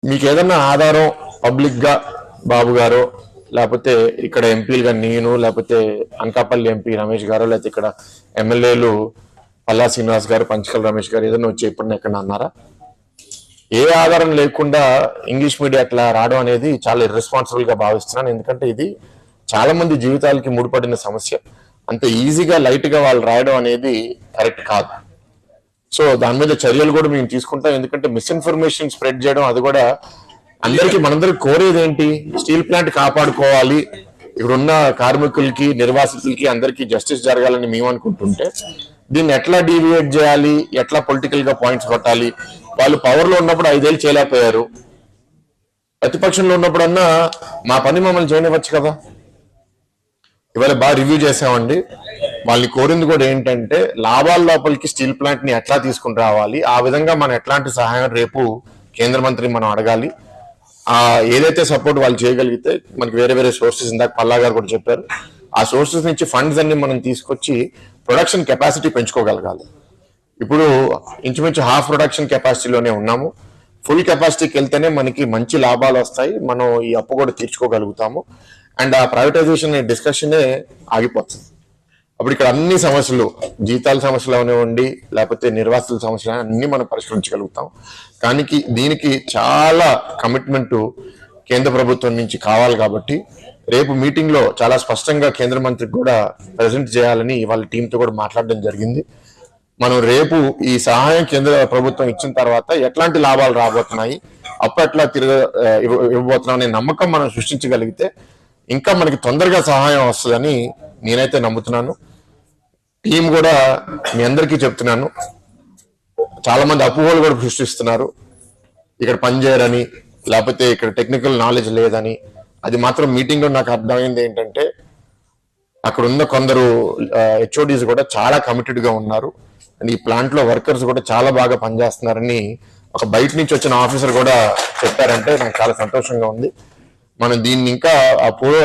మీకు ఏదన్నా ఆధారం పబ్లిక్ గా బాబు గారు లేకపోతే ఇక్కడ ఎంపీలుగా నేను లేకపోతే అనకాపల్లి ఎంపీ రమేష్ గారు లేకపోతే ఇక్కడ ఎమ్మెల్యేలు పల్లా శ్రీనివాస్ గారు పంచకల్ రమేష్ గారు ఏదైనా వచ్చి ఎప్పుడన్నా ఎక్కడ అన్నారా? ఏ ఆధారం లేకుండా ఇంగ్లీష్ మీడియా అట్లా రావడం అనేది చాలా ఇర్రెస్పాన్సిబుల్ గా భావిస్తున్నాను. ఎందుకంటే ఇది చాలా మంది జీవితాలకి ముడిపడిన సమస్య. అంత ఈజీగా లైట్ గా వాళ్ళు రాయడం అనేది కరెక్ట్ కాదు. సో దాని మీద చర్యలు కూడా మేము తీసుకుంటాం. ఎందుకంటే మిస్ఇన్ఫర్మేషన్ స్ప్రెడ్ చేయడం అది కూడా అందరికీ మనందరికి కోరేది ఏంటి? స్టీల్ ప్లాంట్ కాపాడుకోవాలి, ఇక్కడున్న కార్మికులకి నిర్వాసితులకి అందరికీ జస్టిస్ జరగాలని మేము అనుకుంటుంటే దీన్ని ఎట్లా డీవియేట్ చేయాలి, ఎట్లా పొలిటికల్ గా పాయింట్స్ కొట్టాలి. వాళ్ళు పవర్ లో ఉన్నప్పుడు 5 ఏళ్ళు చేయలేకపోయారు, ప్రతిపక్షంలో ఉన్నప్పుడన్నా మా పని మమ్మల్ని చేయనివ్వచ్చు కదా. ఇవాళ బాగా రివ్యూ చేసామండి. వాళ్ళని కోరింది కూడా ఏంటంటే లాభాల లోపలికి స్టీల్ ప్లాంట్ ని ఎట్లా తీసుకుని రావాలి, ఆ విధంగా మనం ఎట్లాంటి సహాయం రేపు కేంద్ర మంత్రి మనం అడగాలి. ఏదైతే సపోర్ట్ వాళ్ళు చేయగలిగితే మనకి వేరే వేరే సోర్సెస్, ఇందాక పల్లా గారు కూడా చెప్పారు, ఆ సోర్సెస్ నుంచి ఫండ్స్ అన్ని మనం తీసుకొచ్చి ప్రొడక్షన్ కెపాసిటీ పెంచుకోగలగాలి. ఇప్పుడు ఇంచుమించు హాఫ్ ప్రొడక్షన్ కెపాసిటీలోనే ఉన్నాము. ఫుల్ కెపాసిటీకి వెళ్తేనే మనకి మంచి లాభాలు వస్తాయి, మనం ఈ అప్పు కూడా తీర్చుకోగలుగుతాము. అండ్ ఆ ప్రైవేటైజేషన్ డిస్కషనే ఆగిపోతుంది. అప్పుడు ఇక్కడ అన్ని సమస్యలు, జీతాల సమస్యలు అవనివ్వండి లేకపోతే నిర్వాసితుల సమస్యలు అన్ని మనం పరిష్కరించగలుగుతాం. కానీ దీనికి చాలా కమిట్మెంట్ కేంద్ర ప్రభుత్వం నుంచి కావాలి. కాబట్టి రేపు మీటింగ్ లో చాలా స్పష్టంగా కేంద్ర మంత్రికి కూడా ప్రజెంట్ చేయాలని వాళ్ళ టీంతో కూడా మాట్లాడడం జరిగింది. మనం రేపు ఈ సహాయం కేంద్ర ప్రభుత్వం ఇచ్చిన తర్వాత ఎట్లాంటి లాభాలు రాబోతున్నాయి, అప్పు ఎట్లా ఇవ్వబోతున్నాం అనే నమ్మకం మనం సృష్టించగలిగితే ఇంకా మనకి తొందరగా సహాయం వస్తుందని నేనైతే నమ్ముతున్నాను. టీం కూడా మీ అందరికీ చెప్తున్నాను, చాలా మంది అపోహలు కూడా సృష్టిస్తున్నారు, ఇక్కడ పనిచేయరని లేకపోతే ఇక్కడ టెక్నికల్ నాలెడ్జ్ లేదని. అది మాత్రం మీటింగ్ లో నాకు అర్థమైంది ఏంటంటే అక్కడ ఉన్న కొందరు హెచ్ఓడీస్ కూడా చాలా కమిటెడ్ గా ఉన్నారు. అండ్ ఈ ప్లాంట్ లో వర్కర్స్ కూడా చాలా బాగా పనిచేస్తున్నారని ఒక బయట నుంచి వచ్చిన ఆఫీసర్ కూడా చెప్పారంటే నాకు చాలా సంతోషంగా ఉంది. మనం దీన్ని ఇంకా